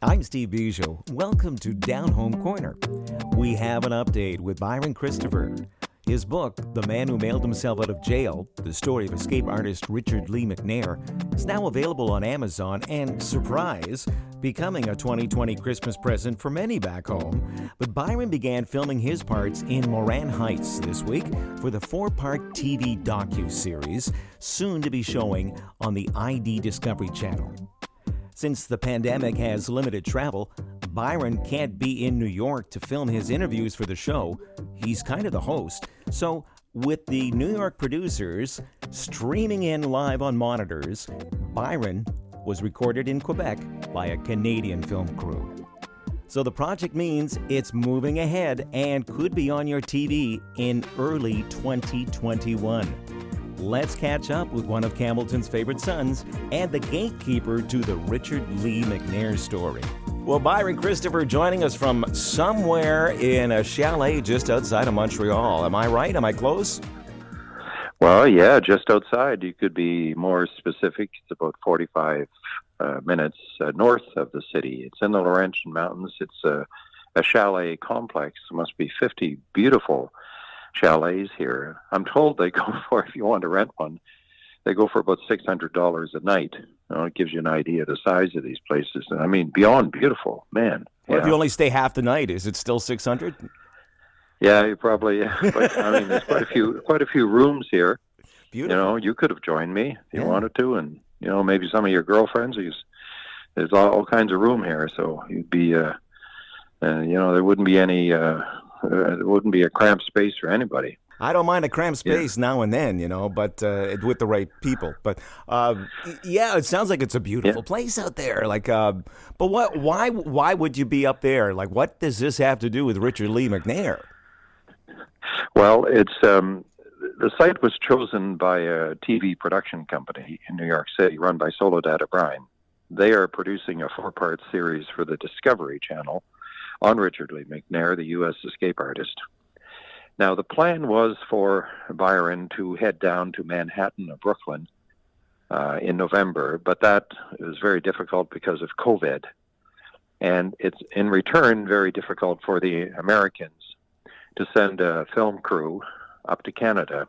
I'm Steve Bujold. Welcome to Downhome Corner. We have an update with Byron Christopher. His book, The Man Who Mailed Himself Out of Jail, the story of escape artist Richard Lee McNair, is now available on Amazon and, surprise, becoming a 2020 Christmas present for many back home. But Byron began filming his parts in Morin Heights this week for the 4-part TV docu-series, soon to be showing on the ID Discovery Channel. Since the pandemic has limited travel, Byron can't be in New York to film his interviews for the show. He's kind of the host. So, with the New York producers streaming in live on monitors, Byron was recorded in Quebec by a Canadian film crew. So the project means it's moving ahead and could be on your TV in early 2021. Let's catch up with one of Campbellton's favorite sons and the gatekeeper to the Richard Lee McNair story. Well, Byron Christopher joining us from somewhere in a chalet just outside of Montreal. Am I right? Am I close? Well, yeah, just outside. You could be more specific. It's about 45 minutes north of the city. It's in the Laurentian Mountains. It's a chalet complex. There must be 50 beautiful chalets here. I'm told they go for, if you want to rent one, they go for about $600 a night. It gives you an idea of the size of these places. I mean, beyond beautiful, man. Well, if you only stay half the night, is it still $600? Yeah, you probably. But I mean, there's quite a few rooms here. Beautiful. You could have joined me if you wanted to, and maybe some of your girlfriends. There's all kinds of room here, so you'd be, there wouldn't be any. There wouldn't be a cramped space for anybody. I don't mind a cramped space now and then, but with the right people. But it sounds like it's a beautiful place out there. Like, but why would you be up there? Like, what does this have to do with Richard Lee McNair? Well, it's the site was chosen by a TV production company in New York City, run by Soledad O'Brien. They are producing a 4-part series for the Discovery Channel on Richard Lee McNair, the U.S. escape artist. Now, the plan was for Byron to head down to Manhattan or Brooklyn in November, but that is very difficult because of COVID. And it's, in return, very difficult for the Americans to send a film crew up to Canada.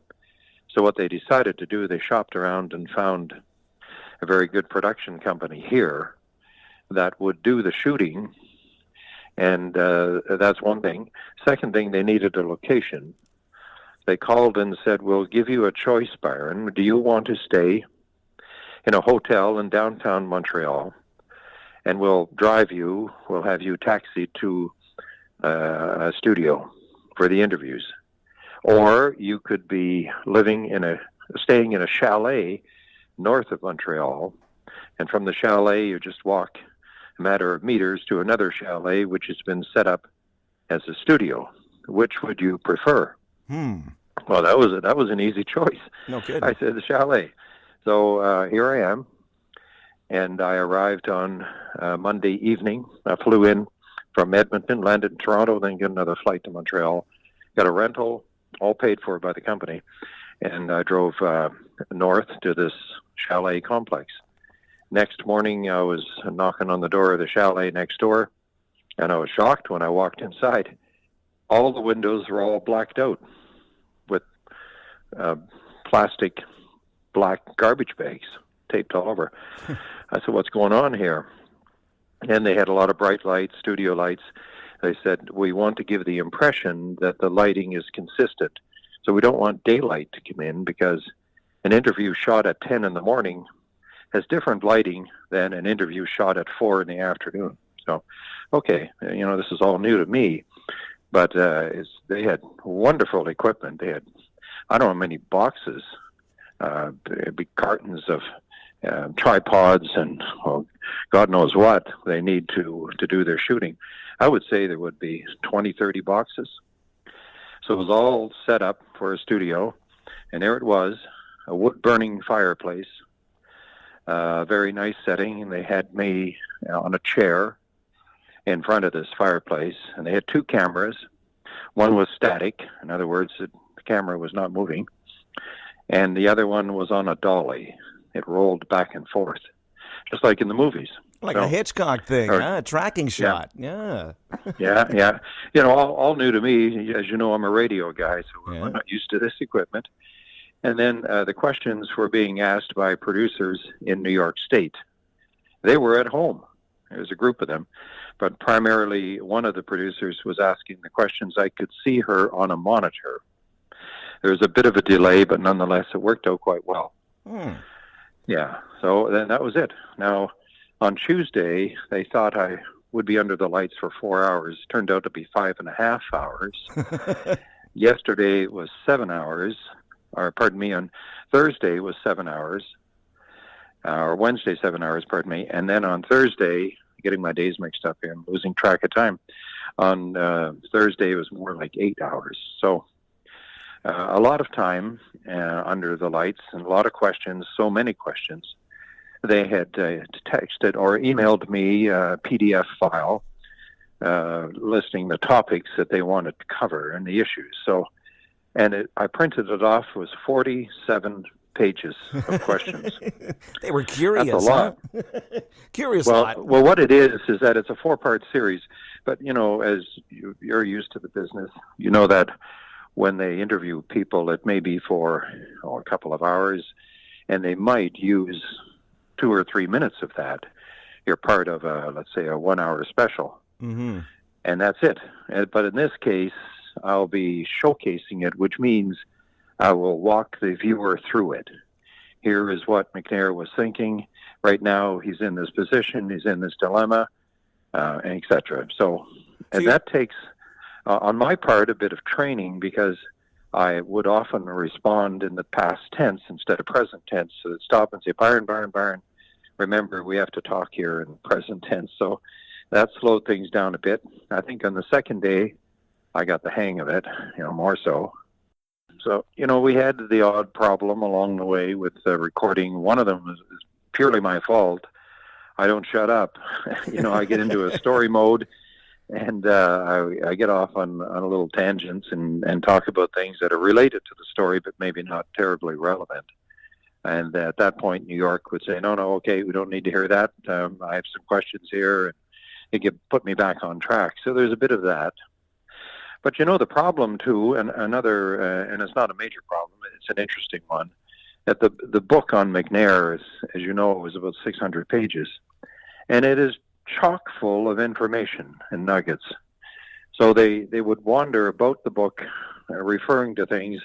So what they decided to do, they shopped around and found a very good production company here that would do the shooting. And that's one thing. Second thing, they needed a location. They called and said, we'll give you a choice, Byron. Do you want to stay in a hotel in downtown Montreal? And we'll drive you, we'll have you taxied to a studio for the interviews. Or you could be staying in a chalet north of Montreal. And from the chalet, you just walk a matter of meters to another chalet, which has been set up as a studio. Which would you prefer? Well, that was an easy choice. No kidding. I said the chalet. So here I am, and I arrived on Monday evening. I flew in from Edmonton, landed in Toronto, then got another flight to Montreal. Got a rental, all paid for by the company, and I drove north to this chalet complex. Next morning, I was knocking on the door of the chalet next door, and I was shocked when I walked inside. All the windows were all blacked out with plastic black garbage bags taped all over. I said, what's going on here? And they had a lot of bright lights, studio lights. They said, we want to give the impression that the lighting is consistent. So we don't want daylight to come in, because an interview shot at 10 in the morning has different lighting than an interview shot at 4 in the afternoon. So, okay, this is all new to me, but they had wonderful equipment. They had, I don't know how many boxes, big cartons of tripods and God knows what they need to do their shooting. I would say there would be 20, 30 boxes. So it was all set up for a studio, and there it was, a wood-burning fireplace. Very nice setting, and they had me on a chair in front of this fireplace, and they had 2 cameras. One was static, in other words, the camera was not moving, and the other one was on a dolly. It rolled back and forth, just like in the movies. Like So, a Hitchcock thing, or, huh? A tracking shot. Yeah. yeah. You know, all new to me. As you know, I'm a radio guy, so Yeah. I'm not used to this equipment. And then the questions were being asked by producers in New York State. They were at home. There was a group of them, but primarily one of the producers was asking the questions. I could see her on a monitor. There was a bit of a delay, but nonetheless, it worked out quite well. Yeah, so then that was it. Now, on Tuesday, they thought I would be under the lights for 4 hours. Turned out to be 5.5 hours. Yesterday was 7 hours, or pardon me, on Thursday was 7 hours, or Wednesday 7 hours, pardon me. And then on Thursday, getting my days mixed up here, I'm losing track of time. On Thursday, it was more like 8 hours. So a lot of time under the lights and a lot of questions, so many questions. They had texted or emailed me a PDF file listing the topics that they wanted to cover and the issues. So, I printed it off. It was 47 pages of questions. They were curious. That's a lot. Huh? Curious lot. Well, what it is that it's a 4-part series. But, you know, as you're used to the business, you know that when they interview people, it may be for a couple of hours, and they might use 2 or 3 minutes of that. You're part of let's say, a 1-hour special. Mm-hmm. And that's it. But in this case, I'll be showcasing it, which means I will walk the viewer through it. Here is what McNair was thinking. Right now, he's in this position, he's in this dilemma, etc. So, and that takes, on my part, a bit of training, because I would often respond in the past tense instead of present tense. So I'd stop and say, Byron, remember, we have to talk here in present tense. So that slowed things down a bit. I think on the second day, I got the hang of it, more so. So, we had the odd problem along the way with recording. One of them is purely my fault. I don't shut up. I get into a story mode, and I get off on a little tangents and talk about things that are related to the story, but maybe not terribly relevant. And at that point, New York would say, no, okay, we don't need to hear that. I have some questions here. And it could put me back on track. So there's a bit of that. But, the problem, too, and another, and it's not a major problem, it's an interesting one, that the book on McNair, as you know, was about 600 pages. And it is chock full of information and nuggets. So they would wander about the book, referring to things.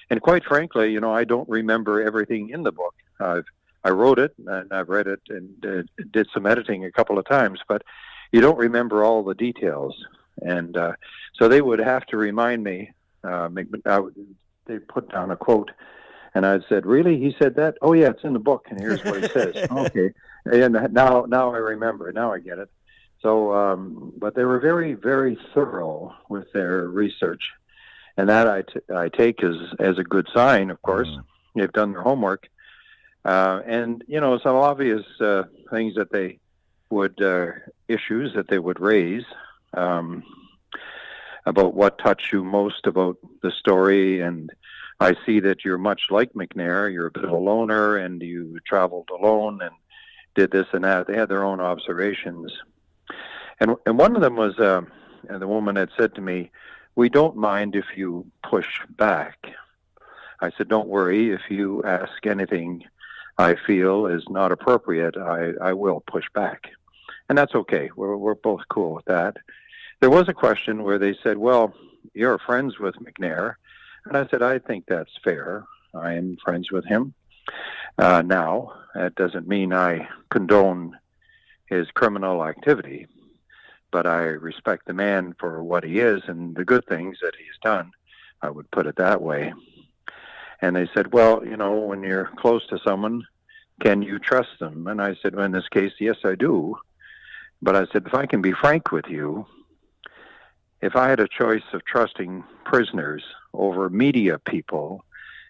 And quite frankly, I don't remember everything in the book. I wrote it, and I've read it, and did some editing a couple of times, but you don't remember all the details. And so they would have to remind me. They put down a quote, and I said, really? He said that? Oh, yeah, it's in the book, and here's what he says. Okay. And now I remember. Now I get it. So, but they were very, very thorough with their research. And that I take as a good sign, of course. They've done their homework. And, some obvious things that they would, issues that they would raise about what touched you most about the story. And I see that you're much like McNair. You're a bit of a loner, and you traveled alone and did this and that. They had their own observations. And one of them was, and the woman had said to me, we don't mind if you push back. I said, don't worry. If you ask anything I feel is not appropriate, I will push back. And that's okay. We're both cool with that. There was a question where they said, well, you're friends with McNair. And I said, I think that's fair. I am friends with him. Now, that doesn't mean I condone his criminal activity, but I respect the man for what he is and the good things that he's done. I would put it that way. And they said, well, when you're close to someone, can you trust them? And I said, well, in this case, yes, I do. But I said, if I can be frank with you, if I had a choice of trusting prisoners over media people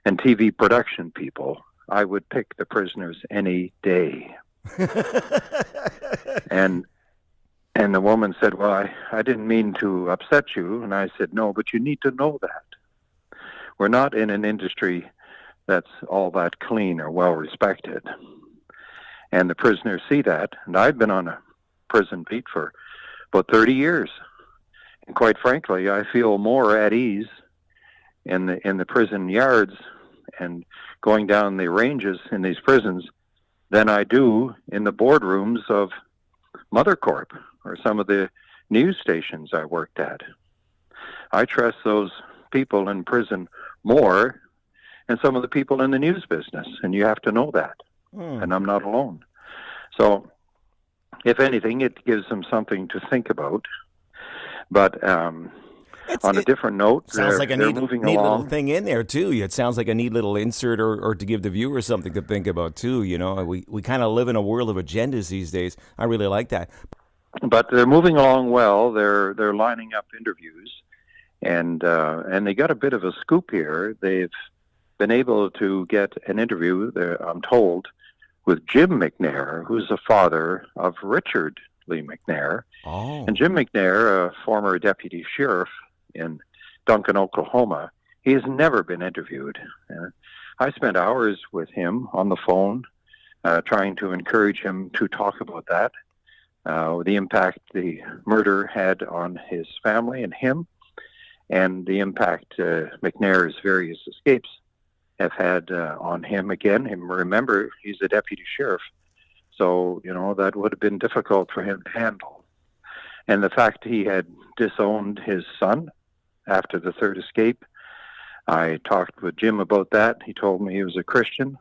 and TV production people, I would pick the prisoners any day. And the woman said, well, I didn't mean to upset you. And I said, no, but you need to know that. We're not in an industry that's all that clean or well respected. And the prisoners see that. And I've been on a prison beat for about 30 years. And quite frankly, I feel more at ease in the prison yards and going down the ranges in these prisons than I do in the boardrooms of Mother Corp or some of the news stations I worked at. I trust those people in prison more than some of the people in the news business, and you have to know that. And I'm not alone. So, if anything, it gives them something to think about. But on a different note, sounds like a neat little along. thing in there too. It sounds like a neat little insert, or to give the viewer something to think about too. You know, we kind of live in a world of agendas these days. I really like that. But they're moving along well. They're lining up interviews, and they got a bit of a scoop here. They've been able to get an interview, I'm told, with Jim McNair, who's the father of Richard Lee McNair. Oh. And Jim McNair, a former deputy sheriff in Duncan, Oklahoma, he has never been interviewed. I spent hours with him on the phone, trying to encourage him to talk about that, the impact the murder had on his family and him, and the impact McNair's various escapes have had on him. Again, remember, he's a deputy sheriff, so, that would have been difficult for him to handle. And the fact he had disowned his son after the third escape, I talked with Jim about that. He told me he was a Christian.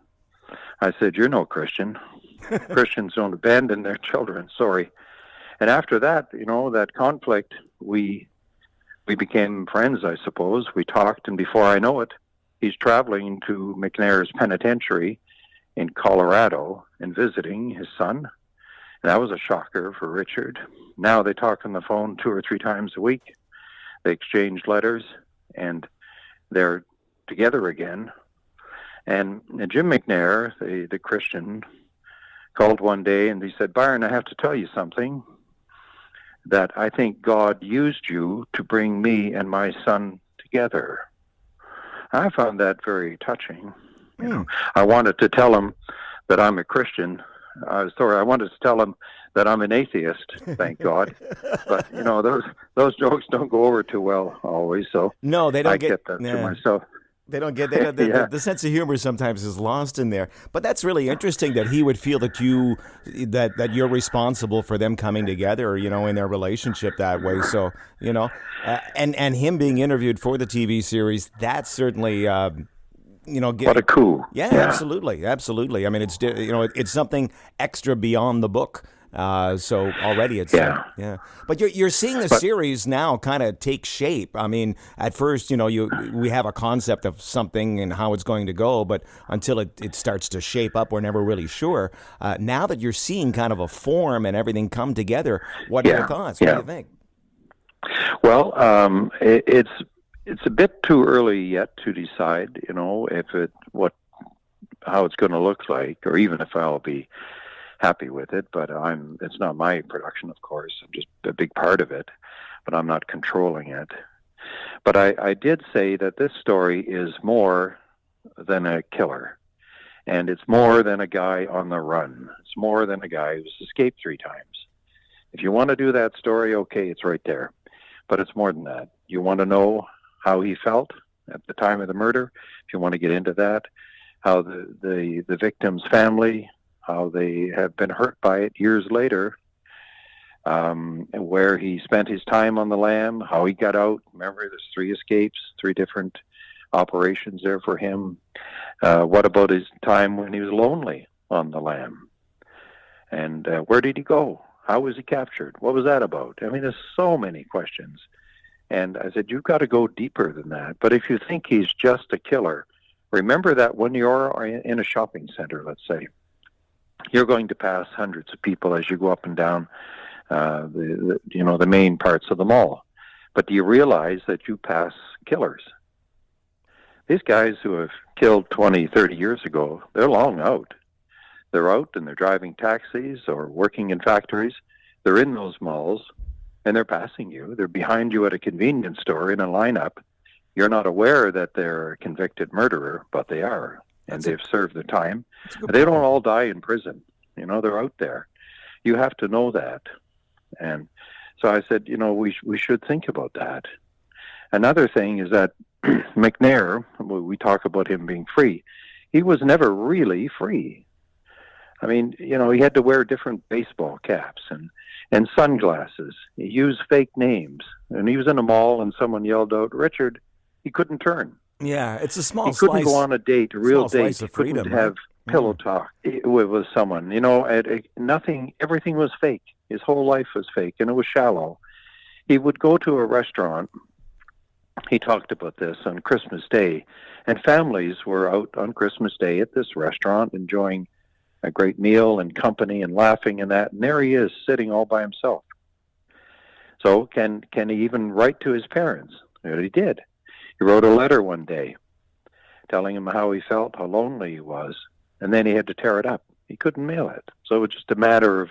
I said, "You're no Christian. Christians don't abandon their children, sorry." And after that, that conflict, we became friends, I suppose. We talked, and before I know it, he's traveling to McNair's penitentiary in Colorado and visiting his son. And that was a shocker for Richard. Now they talk on the phone 2 or 3 times a week. They exchange letters, and they're together again. And Jim McNair, the Christian, called one day and he said, "Byron, I have to tell you something, that I think God used you to bring me and my son together." I found that very touching. I wanted to tell him that I'm a Christian. I wanted to tell him that I'm an atheist, thank God. But, those jokes don't go over too well always, so no, they don't I kept that to myself. They don't get the sense of humor sometimes is lost in there. But that's really interesting that he would feel that you're responsible for them coming together, in their relationship that way. So, and him being interviewed for the TV series, that's certainly what a coup. Yeah, absolutely. I mean, it's it's something extra beyond the book. So already it's But you're seeing the series now kind of take shape. I mean, at first, we have a concept of something and how it's going to go, but until it starts to shape up, we're never really sure. Now that you're seeing kind of a form and everything come together, what are your thoughts? What do you think? Well, it's a bit too early yet to decide, how it's going to look like, or even if I'll be happy with it. But it's not my production, of course. I'm just a big part of it, but I'm not controlling it. But I did say that this story is more than a killer, and it's more than a guy on the run. It's more than a guy who's escaped 3 times. If you want to do that story, okay, it's right there. But it's more than that. You want to know how he felt at the time of the murder, if you want to get into that, how the victim's family, how they have been hurt by it years later, and where he spent his time on the lam, how he got out. Remember, there's 3 escapes, 3 different operations there for him. What about his time when he was lonely on the lam? And where did he go? How was he captured? What was that about? I mean, there's so many questions. And I said, you've got to go deeper than that. But if you think he's just a killer, remember that when you're in a shopping center, let's say, you're going to pass hundreds of people as you go up and down the main parts of the mall. But do you realize that you pass killers? These guys who have killed 20, 30 years ago, they're long out. They're out and they're driving taxis or working in factories. They're in those malls and they're passing you. They're behind you at a convenience store in a lineup. You're not aware that they're a convicted murderer, but they are. And they've served their time. They don't all die in prison. You know, they're out there. You have to know that. And so I said, you know, we should think about that. Another thing is that McNair, we talk about him being free. He was never really free. I mean, you know, he had to wear different baseball caps and sunglasses. He used fake names. And he was in a mall and someone yelled out, Richard, he couldn't turn. Yeah, it's a small He couldn't slice. go on a date, a real date. Slice of He couldn't freedom, have right? pillow talk with someone. You know, nothing, everything was fake. His whole life was fake, and it was shallow. He would go to a restaurant. He talked about this on Christmas Day, and families were out on Christmas Day at this restaurant enjoying a great meal and company and laughing and that. And there he is sitting all by himself. So can he even write to his parents? And he did. He wrote a letter one day telling him how he felt, how lonely he was, and then he had to tear it up. He couldn't mail it. So it was just a matter of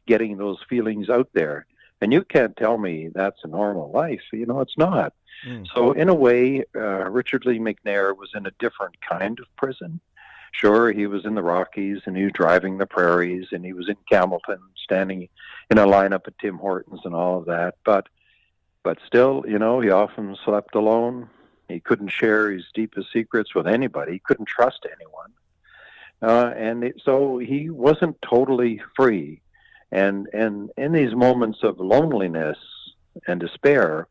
getting those feelings out there. And you can't tell me that's a normal life. You know, it's not. So in a way, Richard Lee McNair was in a different kind of prison. Sure, he was in the Rockies, and he was driving the prairies, and he was in Campbellton, standing in a lineup at Tim Hortons and all of that. But still, you know, he often slept alone. He couldn't share his deepest secrets with anybody. He couldn't trust anyone. So he wasn't totally free. And in these moments of loneliness and despair,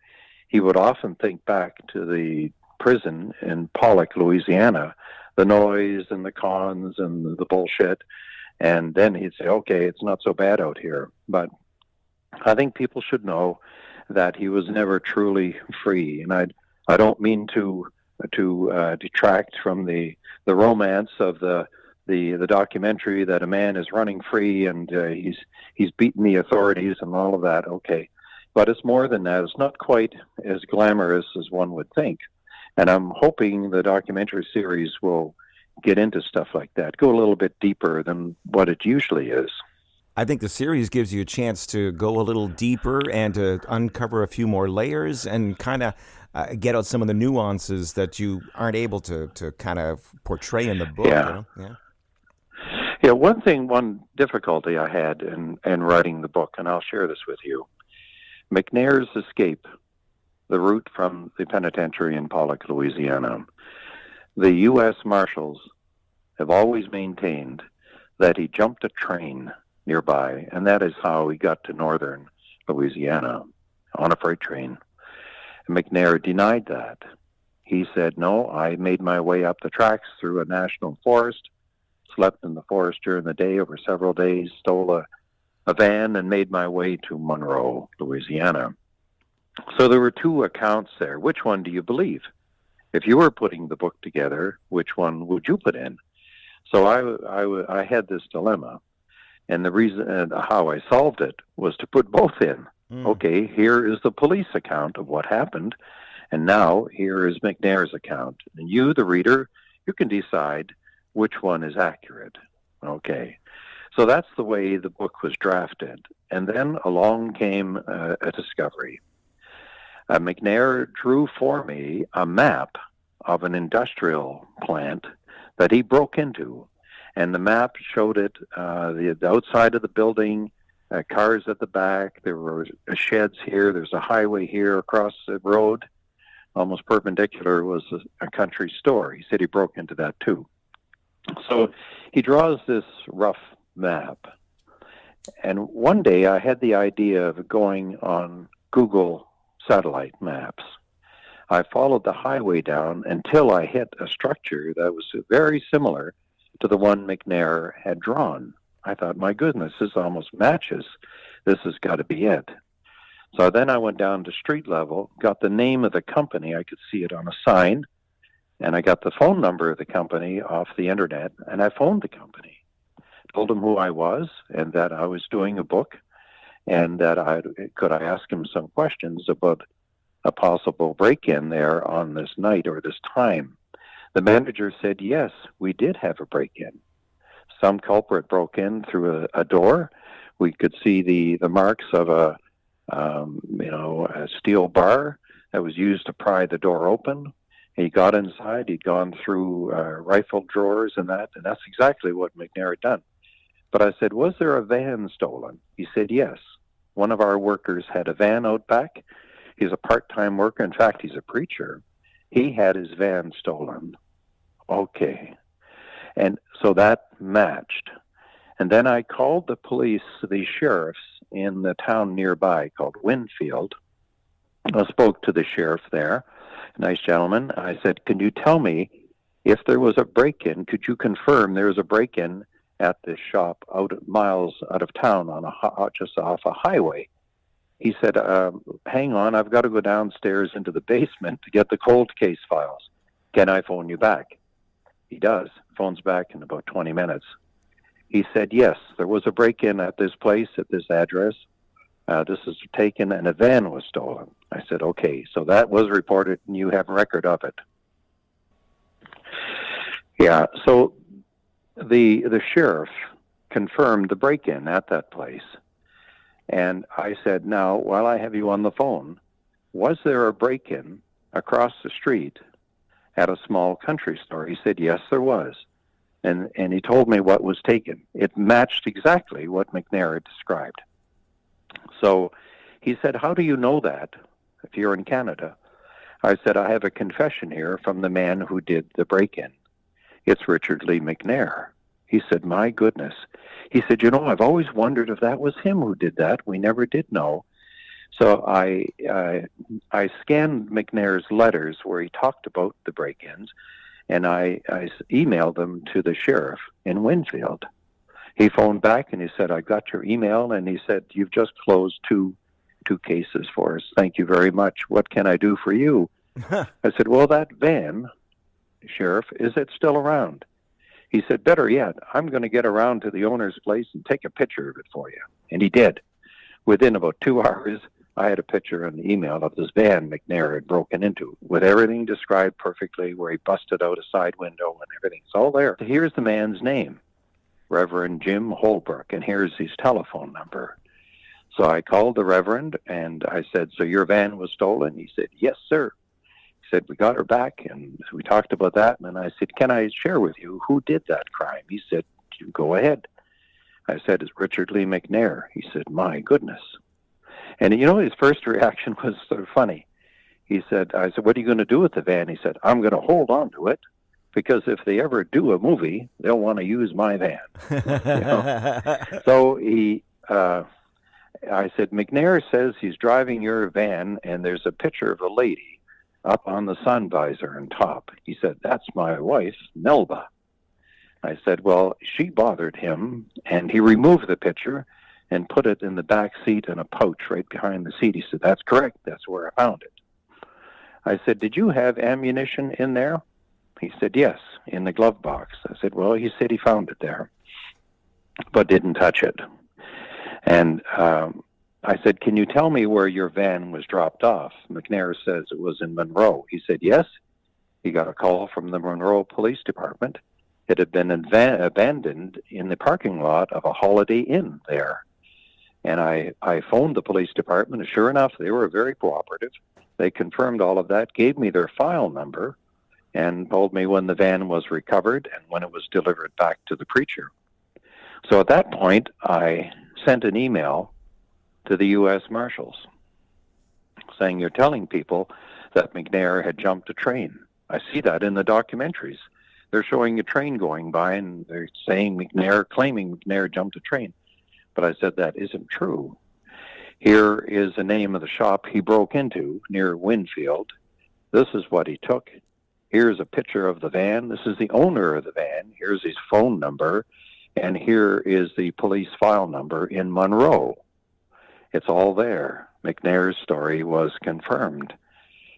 he would often think back to the prison in Pollock, Louisiana, the noise and the cons and the bullshit. And then he'd say, okay, it's not so bad out here. But I think people should know that he was never truly free. And I don't mean to detract from the romance of the documentary that a man is running free and he's beaten the authorities and all of that. Okay. But it's more than that. It's not quite as glamorous as one would think. And I'm hoping the documentary series will get into stuff like that, go a little bit deeper than what it usually is. I think the series gives you a chance to go a little deeper and to uncover a few more layers and kind of get out some of the nuances that you aren't able to kind of portray in the book. Yeah. You know? Yeah, one difficulty I had in writing the book, and I'll share this with you. McNair's escape, the route from the penitentiary in Pollock, Louisiana. The U.S. Marshals have always maintained that he jumped a train nearby, and that is how he got to northern Louisiana on a freight train. And McNair denied that. He said, no, I made my way up the tracks through a national forest, slept in the forest during the day over several days, stole a van and made my way to Monroe, Louisiana. So there were two accounts there. Which one do you believe? If you were putting the book together, which one would you put in? So I had this dilemma. And the reason how I solved it was to put both in. Okay, here is the police account of what happened. And now here is McNair's account. And you, the reader, you can decide which one is accurate. Okay. So that's the way the book was drafted. And then along came a discovery. McNair drew for me a map of an industrial plant that he broke into. And the map showed it, the outside of the building, cars at the back. There were sheds here. There's a highway here across the road. Almost perpendicular was a country store. He said he broke into that too. So he draws this rough map. And one day I had the idea of going on Google satellite maps. I followed the highway down until I hit a structure that was very similar to the one McNair had drawn. I thought, my goodness, this almost matches. This has got to be it. So then I went down to street level, got the name of the company. I could see it on a sign. And I got the phone number of the company off the internet, and I phoned the company. Told them who I was and that I was doing a book, and that I ask him some questions about a possible break-in there on this night or this time. The manager said, yes, we did have a break-in. Some culprit broke in through a door. We could see the marks of a steel bar that was used to pry the door open. He got inside. He'd gone through rifle drawers and that's exactly what McNair had done. But I said, was there a van stolen? He said, yes. One of our workers had a van out back. He's a part-time worker. In fact, he's a preacher. He had his van stolen. Okay. And so that matched. And then I called the police, the sheriffs in the town nearby called Winfield. I spoke to the sheriff there, a nice gentleman. I said, can you tell me if there was a break-in? Could you confirm there was a break-in at this shop miles out of town on just off a highway? He said, hang on, I've got to go downstairs into the basement to get the cold case files. Can I phone you back? He does. Phones back in about 20 minutes. He said, yes, there was a break-in at this place, at this address. This is taken, and a van was stolen. I said, okay, so that was reported, and you have record of it. Yeah, so the sheriff confirmed the break-in at that place. And I said, now, while I have you on the phone, was there a break-in across the street at a small country store? He said, yes, there was. And he told me what was taken. It matched exactly what McNair had described. So he said, how do you know that if you're in Canada? I said, I have a confession here from the man who did the break-in. It's Richard Lee McNair. He said, my goodness. He said, I've always wondered if that was him who did that. We never did know. So I scanned McNair's letters where he talked about the break-ins, and I emailed them to the sheriff in Winfield. He phoned back and he said, I got your email, and he said, you've just closed two cases for us. Thank you very much. What can I do for you? I said, well, that van, Sheriff, is it still around? He said, better yet, I'm going to get around to the owner's place and take a picture of it for you. And he did. Within about 2 hours, I had a picture and email of this van McNair had broken into, with everything described perfectly, where he busted out a side window and everything. It's all there. Here's the man's name, Reverend Jim Holbrook, and here's his telephone number. So I called the Reverend, and I said, so your van was stolen? He said, yes, sir. He said, we got her back, and we talked about that. And I said, can I share with you who did that crime? He said, go ahead. I said, it's Richard Lee McNair. He said, my goodness. And, his first reaction was sort of funny. I said, what are you going to do with the van? He said, I'm going to hold on to it, because if they ever do a movie, they'll want to use my van. So I said, McNair says he's driving your van, and there's a picture of a lady up on the sun visor and top. He said, that's my wife, Melba. I said, well, she bothered him, and he removed the picture and put it in the back seat in a pouch right behind the seat. He said, that's correct. That's where I found it. I said, did you have ammunition in there? He said, yes, in the glove box. I said, well, he said he found it there, but didn't touch it. And I said, can you tell me where your van was dropped off? McNair says it was in Monroe. He said, yes. He got a call from the Monroe Police Department. It had been abandoned in the parking lot of a Holiday Inn there. And I phoned the police department, and sure enough, they were very cooperative. They confirmed all of that, gave me their file number, and told me when the van was recovered and when it was delivered back to the preacher. So at that point, I sent an email to the U.S. Marshals saying, you're telling people that McNair had jumped a train. I see that in the documentaries. They're showing a train going by, and they're saying claiming McNair jumped a train. But I said, that isn't true. Here is the name of the shop he broke into near Winfield. This is what he took. Here's a picture of the van. This is the owner of the van. Here's his phone number. And here is the police file number in Monroe. It's all there. McNair's story was confirmed.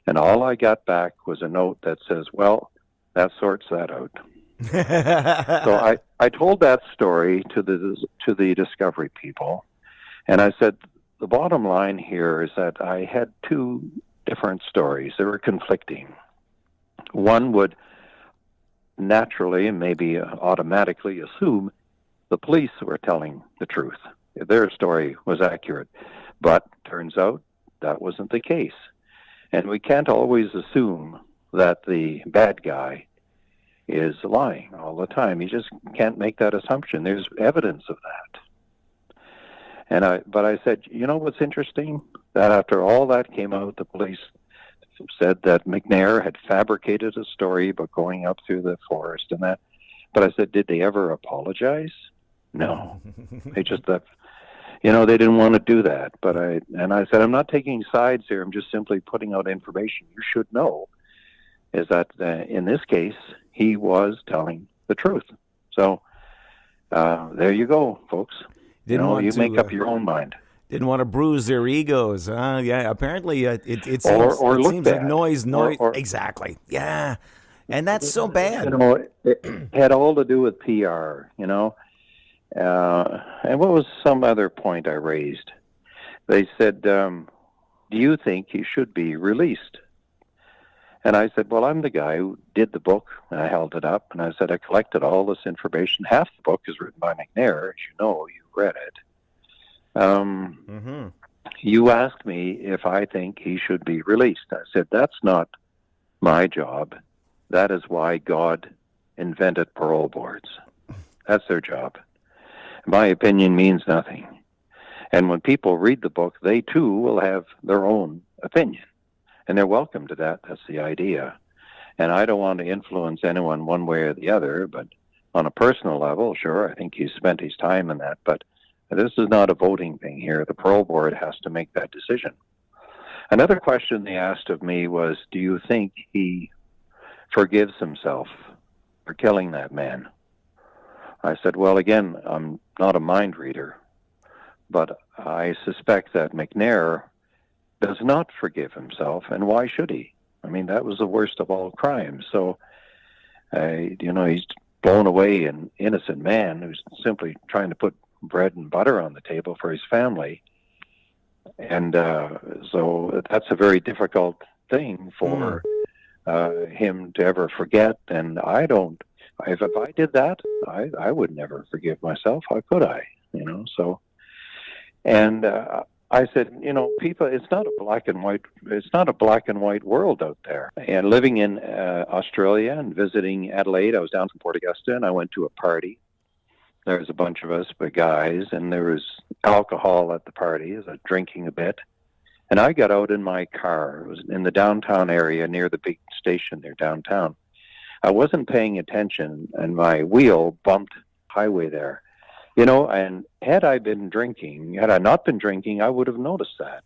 And all I got back was a note that says, well, that sorts that out. So I told that story to the Discovery people, and I said, the bottom line here is that I had two different stories. They were conflicting. One would naturally and maybe automatically assume the police were telling the truth. Their story was accurate. But turns out that wasn't the case. And we can't always assume that the bad guy is lying all the time. You just can't make that assumption. There's evidence of that. But I said, you know what's interesting? That after all that came out, the police said that McNair had fabricated a story about going up through the forest and that. But I said, did they ever apologize? No. They just, they didn't want to do that. But I said, I'm not taking sides here. I'm just simply putting out information you should know, is that in this case, he was telling the truth. So there you go, folks. You make up your own mind. Didn't want to bruise their egos. Yeah, apparently it seems, or it look seems bad. like noise. Or, exactly. Yeah. And that's so bad. It had all to do with PR, and what was some other point I raised? They said, do you think he should be released? And I said, well, I'm the guy who did the book, and I held it up, and I said, I collected all this information. Half the book is written by McNair, as you know, you read it. You asked me if I think he should be released. I said, that's not my job. That is why God invented parole boards. That's their job. My opinion means nothing. And when people read the book, they too will have their own opinion. And they're welcome to that. That's the idea. And I don't want to influence anyone one way or the other, but on a personal level, sure, I think he's spent his time in that. But this is not a voting thing here. The parole board has to make that decision. Another question they asked of me was, do you think he forgives himself for killing that man? I said, well, again, I'm not a mind reader, but I suspect that McNair does not forgive himself, and why should he? I mean, that was the worst of all crimes. So, he's blown away an innocent man who's simply trying to put bread and butter on the table for his family. And so that's a very difficult thing for him to ever forget. And if I did that, I would never forgive myself. How could I? So, and I said, people, it's not a black and white world out there. And living in Australia and visiting Adelaide, I was down from Port Augusta, and I went to a party. There was a bunch of us, but guys, and there was alcohol at the party. I was drinking a bit. And I got out in my car. It was in the downtown area near the big station there downtown. I wasn't paying attention, and my wheel bumped highway there. And had I not been drinking, I would have noticed that.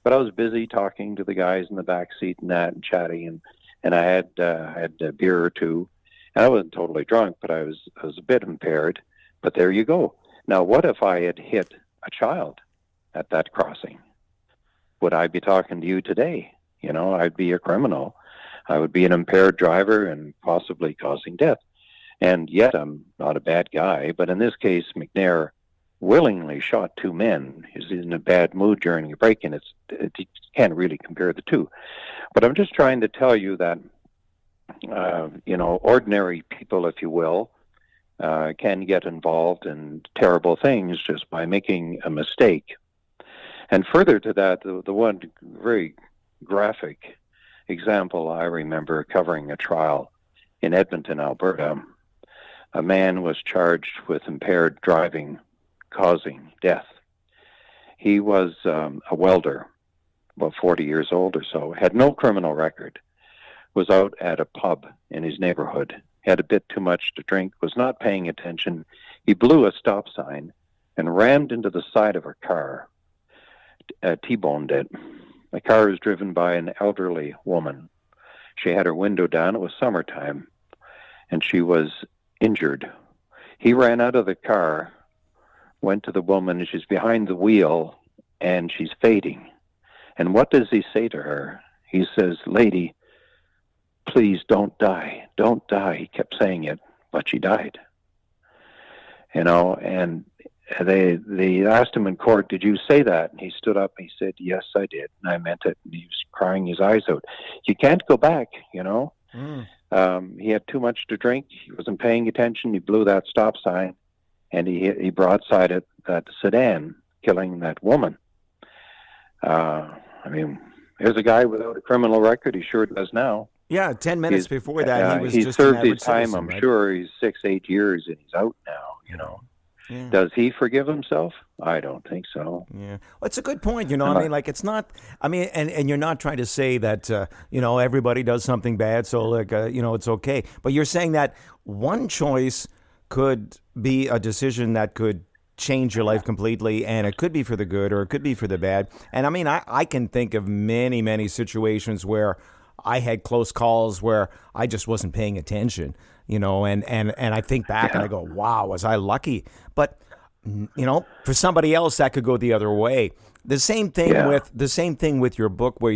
But I was busy talking to the guys in the back seat and that, and chatting, and I had a beer or two. And I wasn't totally drunk, but I was a bit impaired. But there you go. Now, what if I had hit a child at that crossing? Would I be talking to you today? I'd be a criminal. I would be an impaired driver and possibly causing death. And yet I'm not a bad guy. But in this case, McNair willingly shot two men. He's in a bad mood during a break-in. You can't really compare the two. But I'm just trying to tell you that, ordinary people, if you will, can get involved in terrible things just by making a mistake. And further to that, the one very graphic example I remember covering a trial in Edmonton, Alberta, a man was charged with impaired driving causing death. He was a welder, about 40 years old or so, had no criminal record, was out at a pub in his neighborhood, had a bit too much to drink, was not paying attention. He blew a stop sign and rammed into the side of a car, T-boned it. The car was driven by an elderly woman. She had her window down. It was summertime, and she was injured. He ran out of the car, went to the woman. She's behind the wheel, and she's fading. And what does he say to her? He says, "Lady, please don't die. Don't die." He kept saying it, but she died. And they asked him in court, "Did you say that?" And he stood up and he said, "Yes, I did. And I meant it." And he was crying his eyes out. You can't go back, He had too much to drink. He wasn't paying attention. He blew that stop sign, and he broadsided that sedan, killing that woman. There's a guy without a criminal record. He sure does now. Yeah, 10 minutes before that, he was he just an served his average time. citizen, I'm right? sure he's 6-8 years, and he's out now. Yeah. Does he forgive himself? I don't think so. Yeah. Well, it's a good point. I And mean, like, it's not, I mean, and you're not trying to say that, everybody does something bad, so, like, it's okay. But you're saying that one choice could be a decision that could change your life completely, and it could be for the good or it could be for the bad. And I mean, I can think of many, many situations where I had close calls where I just wasn't paying attention, and I think back and I go, wow, was I lucky? But for somebody else that could go the other way. The same thing with your book, where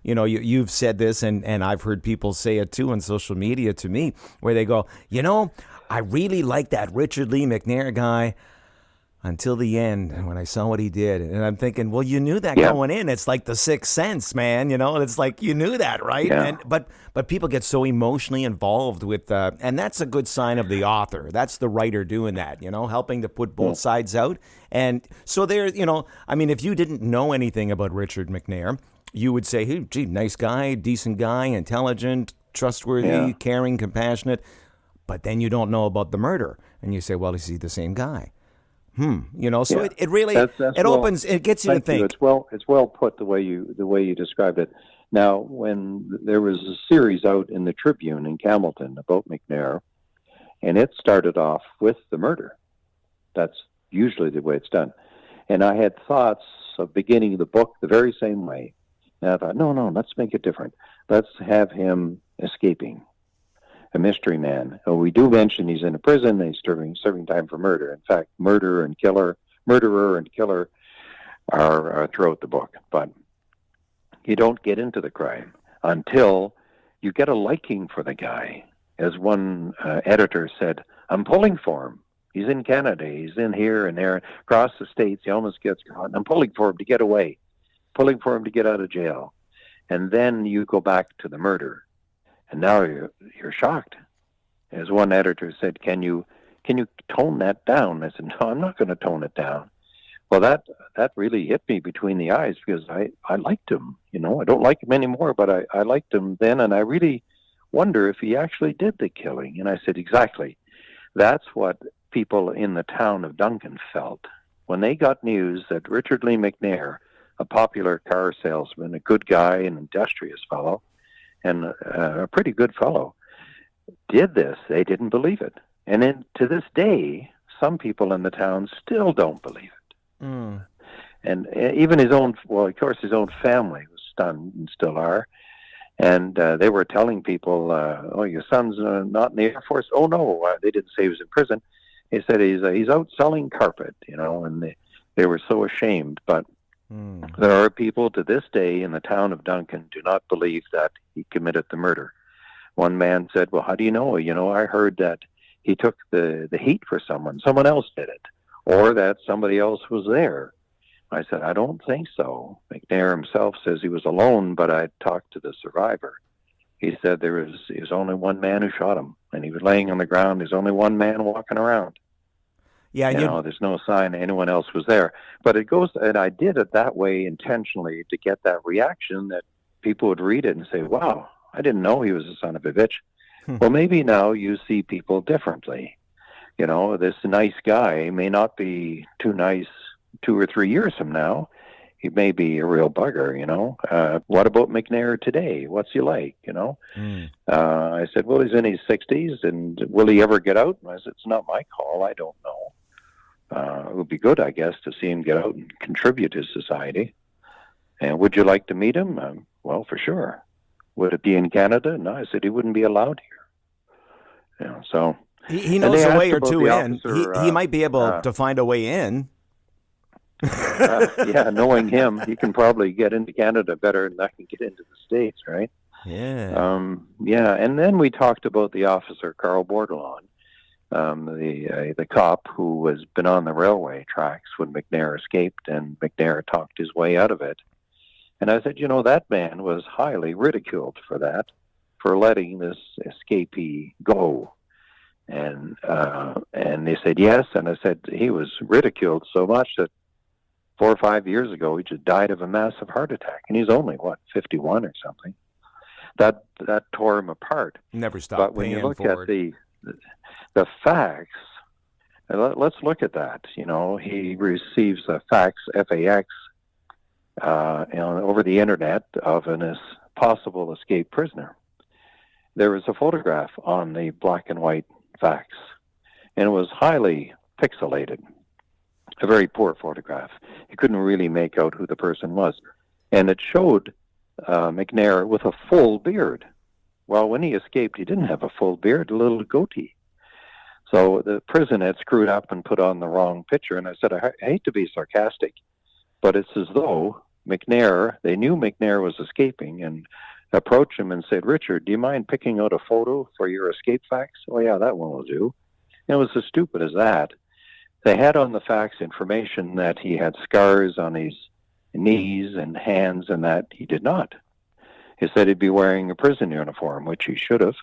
you've said this, and I've heard people say it too on social media to me, where they go, I really like that Richard Lee McNair guy until the end when I saw what he did. And I'm thinking, well, you knew that going in. It's like the Sixth Sense, man. It's like you knew that, right? Yeah. And but people get so emotionally involved with, and that's a good sign of the author. That's the writer doing that, helping to put both sides out. And so there, I mean, if you didn't know anything about Richard McNair, you would say, hey, gee, nice guy, decent guy, intelligent, trustworthy, caring, compassionate. But then you don't know about the murder, and you say, well, is he the same guy? So it really opens, it gets you to think. It's well put the way you described it. Now, when there was a series out in the Tribune in Campbellton about McNair, and it started off with the murder. That's usually the way it's done. And I had thoughts of beginning the book the very same way. And I thought, no, let's make it different. Let's have him escaping. A mystery man. We do mention he's in a prison and he's serving time for murder. In fact, murderer and killer are throughout the book. But you don't get into the crime until you get a liking for the guy. As one editor said, I'm pulling for him. He's in Canada. He's in here and there, across the states. He almost gets caught. I'm pulling for him to get away, pulling for him to get out of jail. And then you go back to the murder. And now you're shocked. As one editor said, can you tone that down? I said, no, I'm not going to tone it down. Well, that really hit me between the eyes, because I liked him. I don't like him anymore, but I liked him then, and I really wonder if he actually did the killing. And I said, exactly. That's what people in the town of Duncan felt when they got news that Richard Lee McNair, a popular car salesman, a good guy, an industrious fellow, and a pretty good fellow, did this. They didn't believe it. And then to this day, some people in the town still don't believe it. Mm. And even his own family was stunned and still are. And they were telling people, your son's not in the Air Force? Oh, no, they didn't say he was in prison. They said he's out selling carpet, and they were so ashamed. But there are people to this day in the town of Duncan do not believe that he committed the murder. One man said, well, how do you know? I heard that he took the heat for someone. Someone else did it, or that somebody else was there. I said, I don't think so. McNair himself says he was alone, but I talked to the survivor. He said there was only one man who shot him, and he was laying on the ground. There's only one man walking around. Yeah, there's no sign anyone else was there. But it goes, and I did it that way intentionally to get that reaction that people would read it and say, wow, I didn't know he was a son of a bitch. Well, maybe now you see people differently. This nice guy may not be too nice 2 or 3 years from now. He may be a real bugger, What about McNair today? What's he like, I said, well, he's in his 60s, and will he ever get out? And I said, it's not my call. I don't know. It would be good, I guess, to see him get out and contribute to society. And would you like to meet him? Well, for sure. Would it be in Canada? No, I said he wouldn't be allowed here. So he knows a way or two in. He might be able to find a way in. Knowing him, he can probably get into Canada better than I can get into the States, right? Yeah. And then we talked about the officer, Carl Bordelon, the cop who has been on the railway tracks when McNair escaped, and McNair talked his way out of it. And I said, that man was highly ridiculed for that, for letting this escapee go. And they said yes, and I said he was ridiculed so much that 4 or 5 years ago he just died of a massive heart attack, and he's only 51 or something. that tore him apart. Never stopped But when you look at the facts, let's look at that. He receives a fax, FAX, over the internet of a possible escaped prisoner. There was a photograph on the black and white fax, and it was highly pixelated. A very poor photograph. You couldn't really make out who the person was. And it showed McNair with a full beard. Well, when he escaped, he didn't have a full beard, a little goatee. So the prison had screwed up and put on the wrong picture. And I said, I hate to be sarcastic, but it's as though they knew McNair was escaping and approached him and said, Richard, do you mind picking out a photo for your escape fax? Oh, yeah, that one will do. And it was as stupid as that. They had on the fax information that he had scars on his knees and hands, and that he did not. He said he'd be wearing a prison uniform, which he should have,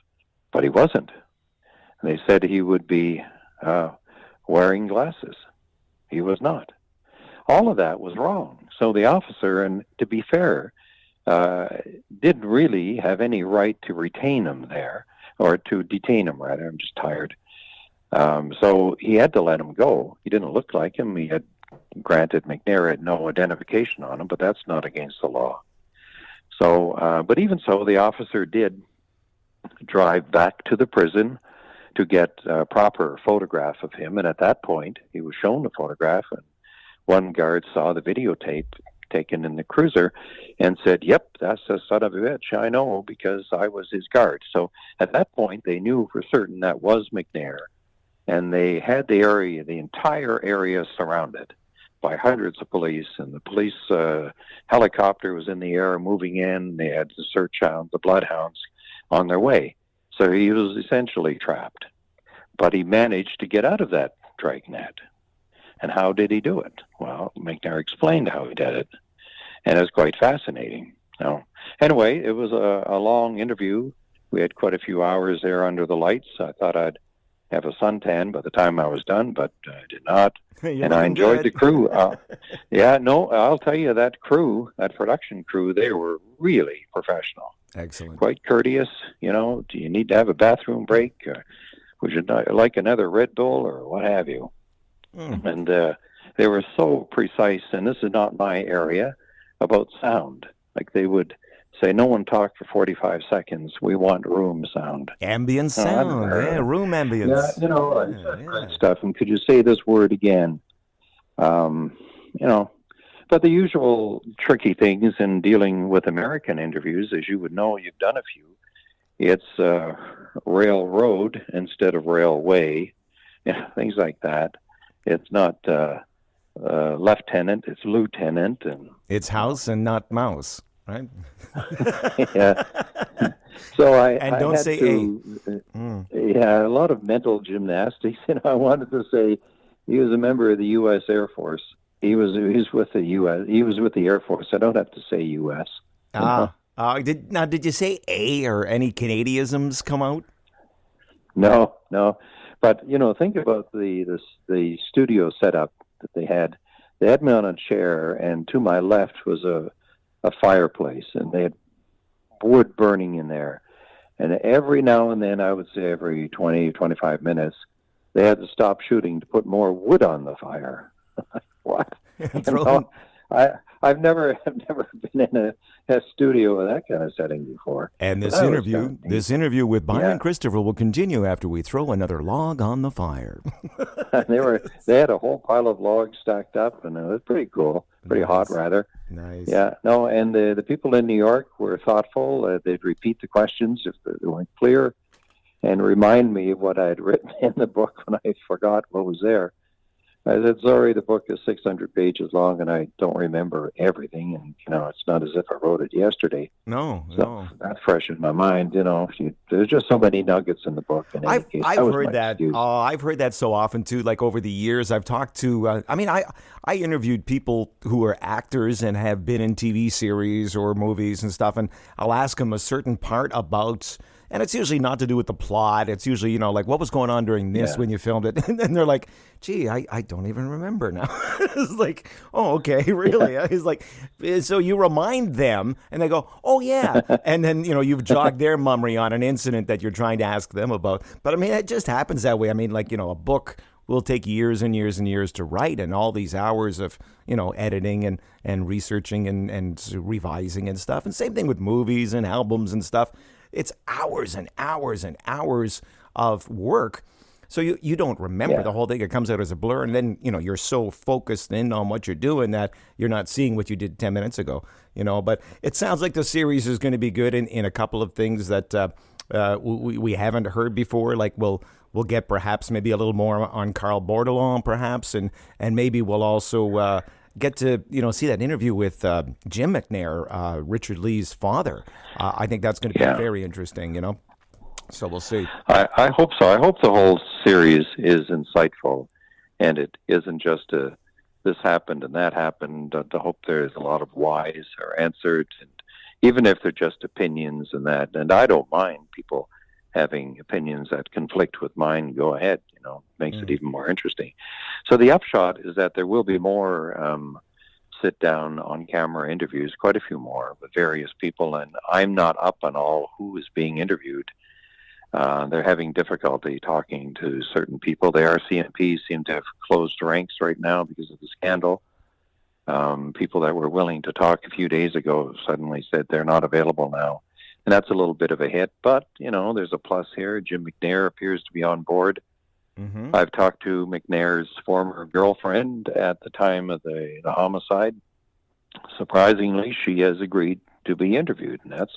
but he wasn't. And they said he would be wearing glasses. He was not. All of that was wrong. So the officer, and to be fair, didn't really have any right to retain him there, or to detain him, rather. I'm just tired. So he had to let him go. He didn't look like him. He had granted McNair had no identification on him, but that's not against the law. So, but even so, the officer did drive back to the prison to get a proper photograph of him. And at that point, he was shown the photograph, and one guard saw the videotape taken in the cruiser and said, yep, that's a son of a bitch. I know, because I was his guard. So at that point, they knew for certain that was McNair. And they had the entire area surrounded by hundreds of police, and the police helicopter was in the air moving in. They had the search hounds, the bloodhounds, on their way. So he was essentially trapped. But he managed to get out of that dragnet. And how did he do it? Well, McNair explained how he did it, and it was quite fascinating. Anyway, it was a long interview. We had quite a few hours there under the lights. I thought I'd have a suntan by the time I was done, but I did not. And I enjoyed the crew. I'll tell you, that production crew, they were really professional. Excellent. Quite courteous. Do you need to have a bathroom break? Would you like another Red Bull or what have you? And they were so precise, and this is not my area, about sound. Like they would say, no one talk for 45 seconds. We want room sound. Ambient sound, room ambience. Yeah, stuff. And could you say this word again? But the usual tricky things in dealing with American interviews, as you would know, you've done a few. It's railroad instead of railway, things like that. It's not lieutenant, it's lieutenant. And it's house and not mouse. Right. Yeah. So I don't had say a lot of mental gymnastics. I wanted to say he was a member of the U.S. Air Force. He was with the U.S. He was with the Air Force. I don't have to say U.S. Did you say A, or any Canadianisms come out? No. But think about the studio setup that they had. They had me on a chair, and to my left was a fireplace, and they had wood burning in there. And every now and then, I would say every 20, 25 minutes, they had to stop shooting to put more wood on the fire. What? I've never been in a studio with that kind of setting before. And this interview with Byron Christopher will continue after we throw another log on the fire. They had a whole pile of logs stacked up, and it was pretty cool, pretty hot rather. Nice. Yeah, no, and the people in New York were thoughtful. They'd repeat the questions if they weren't clear, and remind me of what I had written in the book when I forgot what was there. I said, sorry, the book is 600 pages long, and I don't remember everything, and, it's not as if I wrote it yesterday. No. That's fresh in my mind, there's just so many nuggets in the book. I've heard that. I've heard that so often, too, like over the years. I've talked to, I interviewed people who are actors and have been in TV series or movies and stuff, and I'll ask them a certain part about, and it's usually not to do with the plot. It's usually, like what was going on during this when you filmed it, and then they're like, "Gee, I don't even remember now." It's like, "Oh, okay, really?" Yeah. It's like, so you remind them, and they go, "Oh yeah," and then you've jogged their memory on an incident that you're trying to ask them about. But I mean, it just happens that way. I mean, like a book will take years and years and years to write, and all these hours of editing and researching and revising and stuff. And same thing with movies and albums and stuff. It's hours and hours and hours of work. So you don't remember the whole thing. It comes out as a blur, and then you're so focused in on what you're doing that you're not seeing what you did 10 minutes ago. But it sounds like the series is going to be good in a couple of things that we haven't heard before. Like we'll get perhaps maybe a little more on Carl Bordelon, perhaps, and maybe we'll also get to see that interview with Jim McNair, Richard Lee's father. I think that's going to be very interesting. So we'll see. I hope so. I hope the whole series is insightful, and it isn't just this happened and that happened. I hope there's a lot of whys are answered, and even if they're just opinions and that. And I don't mind people having opinions that conflict with mine. Go ahead. Makes it even more interesting. So the upshot is that there will be more sit-down on-camera interviews, quite a few more with various people, and I'm not up on all who is being interviewed. They're having difficulty talking to certain people. The RCMP seem to have closed ranks right now because of the scandal. People that were willing to talk a few days ago suddenly said they're not available now. And that's a little bit of a hit. But, there's a plus here. Jim McNair appears to be on board. Mm-hmm. I've talked to McNair's former girlfriend at the time of the homicide. Surprisingly, she has agreed to be interviewed, and that's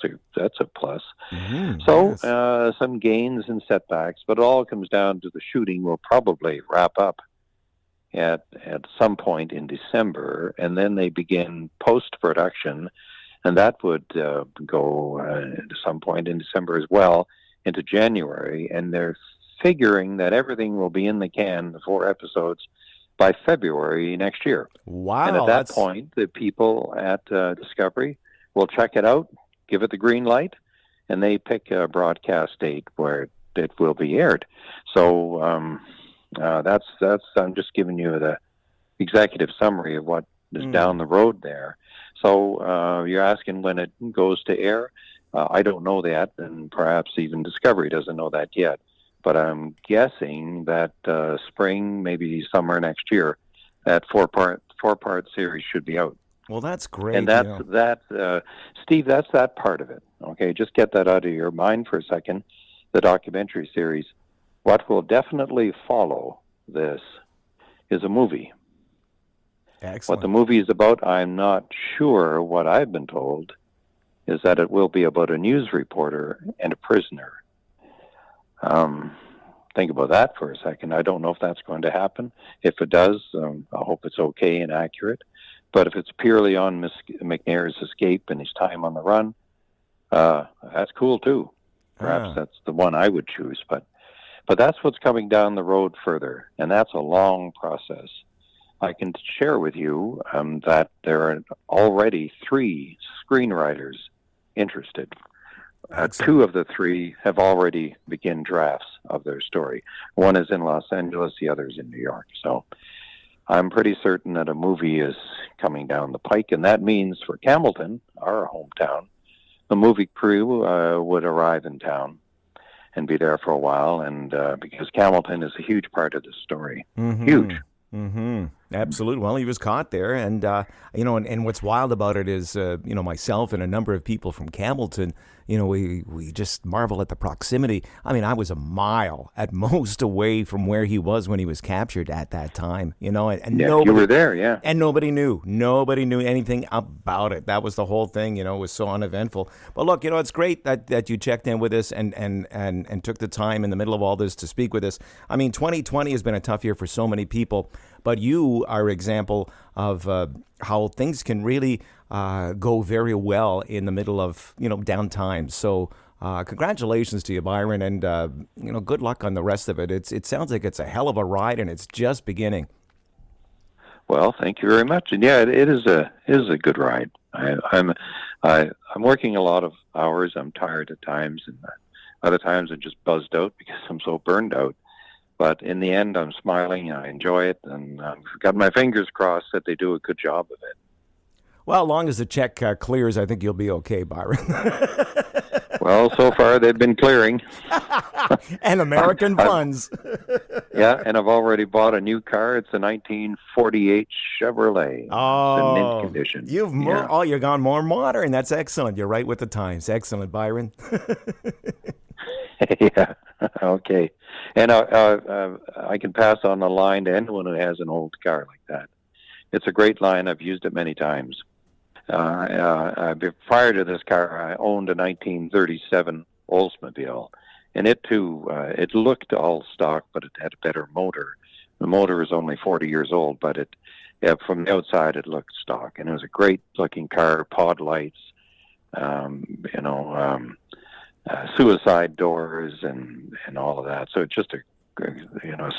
a plus. Mm-hmm. So some gains and setbacks, but it all comes down to the shooting will probably wrap up at some point in December, and then they begin post-production, and that would go at some point in December as well into January, and they're figuring that everything will be in the can, the 4 episodes, by February next year. Wow. And at that point, the people at Discovery will check it out, give it the green light, and they pick a broadcast date where it will be aired. So that's I'm just giving you the executive summary of what is down the road there. So you're asking when it goes to air. I don't know that, and perhaps even Discovery doesn't know that yet. But I'm guessing that spring, maybe summer next year, that four-part series should be out. Well, that's great. And Steve, that's that part of it. Okay, just get that out of your mind for a second. The documentary series. What will definitely follow this is a movie. Excellent. What the movie is about, I'm not sure. What I've been told is that it will be about a news reporter and a prisoner. Think about that for a second. I don't know if that's going to happen. If it does, I hope it's okay and accurate. But if it's purely on McNair's escape and his time on the run, that's cool too. Perhaps that's the one I would choose. But that's what's coming down the road further, and that's a long process. I can share with you that there are already 3 screenwriters interested. 2 of the 3 have already begun drafts of their story. One is in Los Angeles, the other is in New York. So I'm pretty certain that a movie is coming down the pike, and that means for Campbellton, our hometown, the movie crew would arrive in town and be there for a while, and because Campbellton is a huge part of the story. Mm-hmm. Huge. Mm-hmm. Absolutely. Well, he was caught there, and and what's wild about it is, myself and a number of people from Campbellton, we just marvel at the proximity. I mean, I was a mile at most away from where he was when he was captured at that time. And nobody, you were there, yeah, and nobody knew anything about it. That was the whole thing. It was so uneventful. But look, it's great that you checked in with us and took the time in the middle of all this to speak with us. I mean, 2020 has been a tough year for so many people. But you are an example of how things can really go very well in the middle of, downtime. So congratulations to you, Byron, and, good luck on the rest of it. It sounds like it's a hell of a ride, and it's just beginning. Well, thank you very much. And yeah, it is a good ride. I'm working a lot of hours. I'm tired at times, and Other times I'm just buzzed out because I'm so burned out. But in the end, I'm smiling, I enjoy it, and I've got my fingers crossed that they do a good job of it. Well, as long as the check clears, I think you'll be okay, Byron. Well, so far they've been clearing. And American funds. Yeah, and I've already bought a new car. It's a 1948 Chevrolet. Oh, it's in mint condition. You've gone more modern. That's excellent. You're right with the times. Excellent, Byron. Yeah. Okay. And I can pass on the line to anyone who has an old car like that. It's a great line. I've used it many times. Prior to this car, I owned a 1937 Oldsmobile, and it too, it looked all stock, but it had a better motor. The motor is only 40 years old, but from the outside, it looked stock, and it was a great-looking car, pod lights, suicide doors, and all of that. So it's just a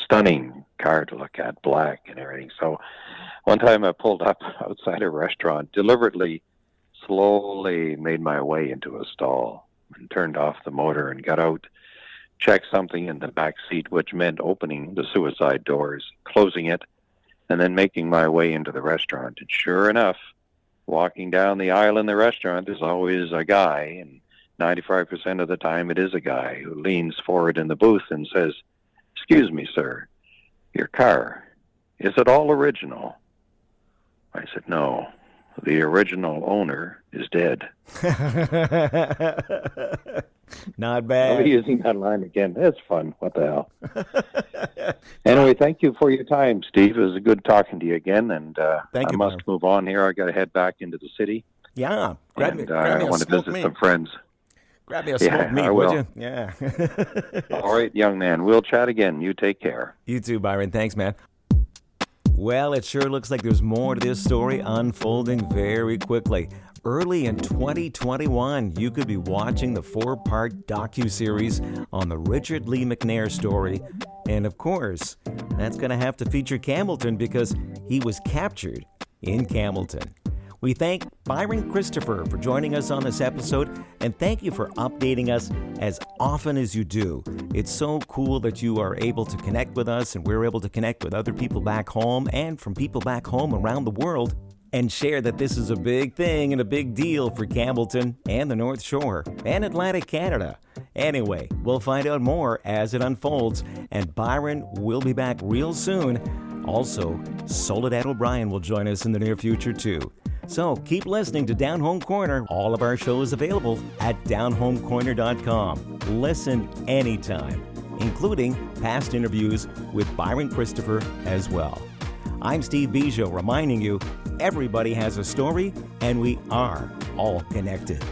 stunning car to look at, black and everything. So one time I pulled up outside a restaurant, deliberately, slowly made my way into a stall and turned off the motor and got out, checked something in the back seat, which meant opening the suicide doors, closing it, and then making my way into the restaurant. And sure enough, walking down the aisle in the restaurant, there's always a guy, and 95% of the time it is a guy who leans forward in the booth and says, "Excuse me, sir, your car, is it all original?" I said, "No, the original owner is dead." Not bad. I'll be using that line again. That's fun. What the hell? Anyway, thank you for your time, Steve. It was good talking to you again, and I must move on here. I got to head back into the city. Yeah, I want to visit some friends. Grab me a smoked meat, would you? Yeah. All right, young man. We'll chat again. You take care. You too, Byron. Thanks, man. Well, it sure looks like there's more to this story unfolding very quickly. Early in 2021, you could be watching the 4-part docuseries on the Richard Lee McNair story. And of course, that's going to have to feature Campbellton because he was captured in Campbellton. We thank Byron Christopher for joining us on this episode, and thank you for updating us as often as you do. It's so cool that you are able to connect with us, and we're able to connect with other people back home and from people back home around the world, and share that this is a big thing and a big deal for Campbellton and the North Shore and Atlantic Canada. Anyway, we'll find out more as it unfolds, and Byron will be back real soon. Also, Soledad O'Brien will join us in the near future too. So keep listening to Down Home Corner. All of our shows available at downhomecorner.com. Listen anytime, including past interviews with Byron Christopher as well. I'm Steve Bujold reminding you, everybody has a story and we are all connected.